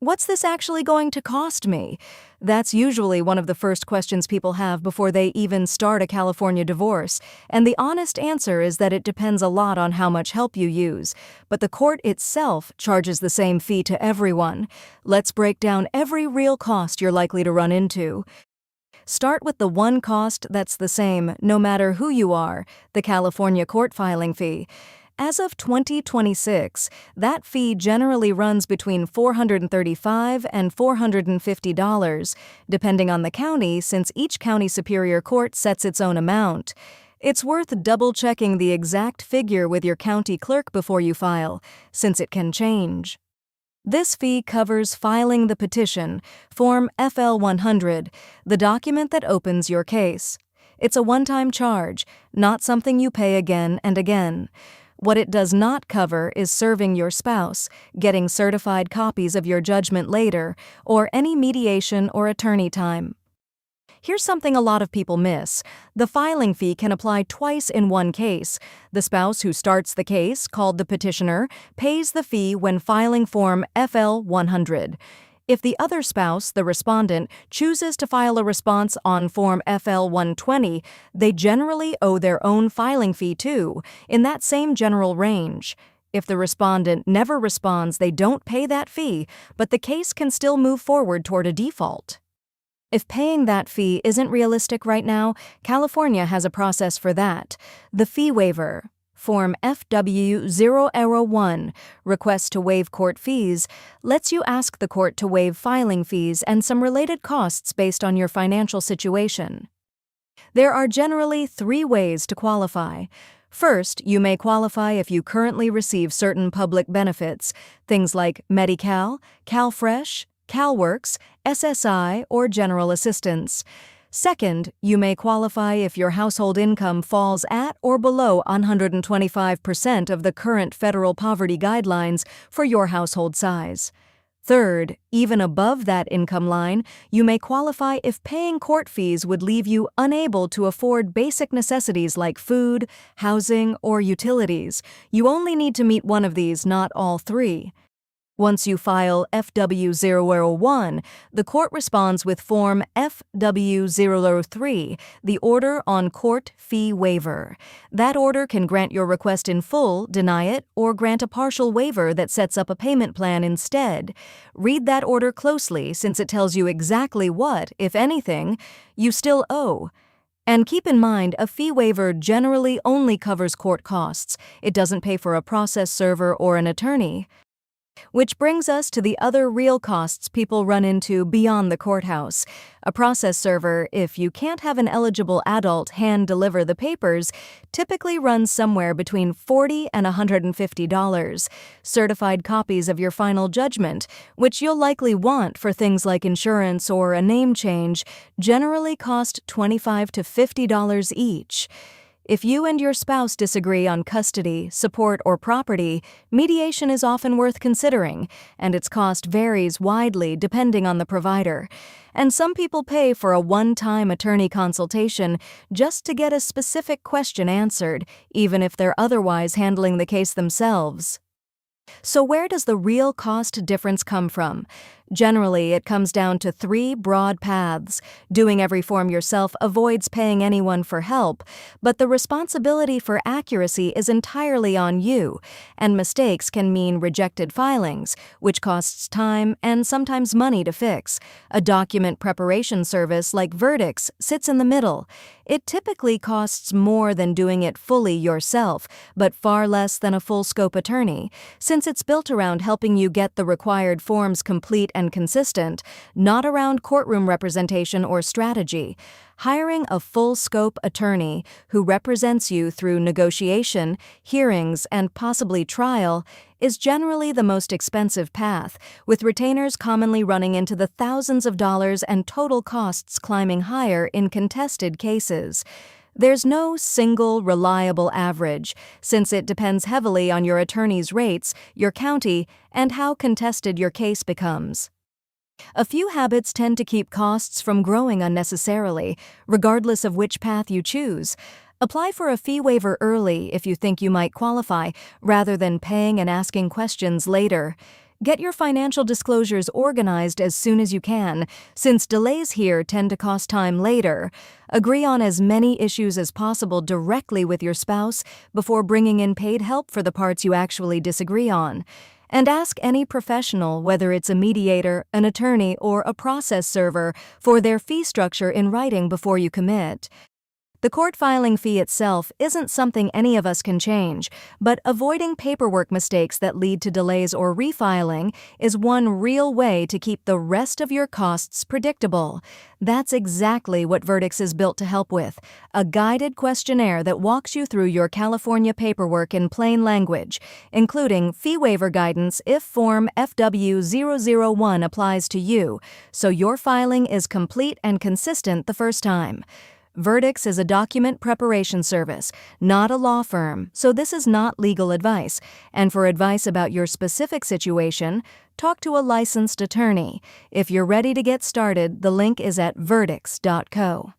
What's this actually going to cost me? That's usually one of the first questions people have before they even start a California divorce, and the honest answer is that it depends a lot on how much help you use, but the court itself charges the same fee to everyone. Let's break down every real cost you're likely to run into. Start with the one cost that's the same no matter who you are, the California court filing fee. As of 2026, that fee generally runs between $435 and $450, depending on the county, since each county superior court sets its own amount. It's worth double-checking the exact figure with your county clerk before you file, since it can change. This fee covers filing the petition, Form FL-100, the document that opens your case. It's a one-time charge, not something you pay again and again. What it does not cover is serving your spouse, getting certified copies of your judgment later, or any mediation or attorney time. Here's something a lot of people miss. The filing fee can apply twice in one case. The spouse who starts the case, called the petitioner, pays the fee when filing Form FL-100. If the other spouse, the respondent, chooses to file a response on Form FL-120, they generally owe their own filing fee too, in that same general range. If the respondent never responds, they don't pay that fee, but the case can still move forward toward a default. If paying that fee isn't realistic right now, California has a process for that. The fee waiver, Form FW-001, Request to Waive Court Fees, lets you ask the court to waive filing fees and some related costs based on your financial situation. There are generally 3 ways to qualify. First, you may qualify if you currently receive certain public benefits, things like Medi-Cal, CalFresh, CalWorks, SSI, or general assistance. Second, you may qualify if your household income falls at or below 125% of the current federal poverty guidelines for your household size. Third, even above that income line, you may qualify if paying court fees would leave you unable to afford basic necessities like food, housing, or utilities. You only need to meet one of these, not all 3. Once you file FW-001, the court responds with Form FW-003, the Order on Court Fee Waiver. That order can grant your request in full, deny it, or grant a partial waiver that sets up a payment plan instead. Read that order closely since it tells you exactly what, if anything, you still owe. And keep in mind, a fee waiver generally only covers court costs. It doesn't pay for a process server or an attorney. Which brings us to the other real costs people run into beyond the courthouse. A process server, if you can't have an eligible adult hand-deliver the papers, typically runs somewhere between $40 and $150. Certified copies of your final judgment, which you'll likely want for things like insurance or a name change, generally cost $25 to $50 each. If you and your spouse disagree on custody, support, or property, mediation is often worth considering, and its cost varies widely depending on the provider. And some people pay for a one-time attorney consultation just to get a specific question answered, even if they're otherwise handling the case themselves. So where does the real cost difference come from? Generally, it comes down to 3 broad paths. Doing every form yourself avoids paying anyone for help, but the responsibility for accuracy is entirely on you, and mistakes can mean rejected filings, which costs time and sometimes money to fix. A document preparation service like Virdix sits in the middle. It typically costs more than doing it fully yourself, but far less than a full-scope attorney, since it's built around helping you get the required forms complete and consistent, not around courtroom representation or strategy. Hiring a full-scope attorney who represents you through negotiation, hearings, and possibly trial is generally the most expensive path, with retainers commonly running into the thousands of dollars and total costs climbing higher in contested cases. There's no single, reliable average, since it depends heavily on your attorney's rates, your county, and how contested your case becomes. A few habits tend to keep costs from growing unnecessarily, regardless of which path you choose. Apply for a fee waiver early if you think you might qualify, rather than paying and asking questions later. Get your financial disclosures organized as soon as you can, since delays here tend to cost time later. Agree on as many issues as possible directly with your spouse before bringing in paid help for the parts you actually disagree on. And ask any professional, whether it's a mediator, an attorney, or a process server, for their fee structure in writing before you commit. The court filing fee itself isn't something any of us can change, but avoiding paperwork mistakes that lead to delays or refiling is one real way to keep the rest of your costs predictable. That's exactly what Virdix is built to help with, a guided questionnaire that walks you through your California paperwork in plain language, including fee waiver guidance if Form FW001 applies to you, so your filing is complete and consistent the first time. Virdix is a document preparation service, not a law firm, so this is not legal advice. And for advice about your specific situation, talk to a licensed attorney. If you're ready to get started, the link is at virdix.co.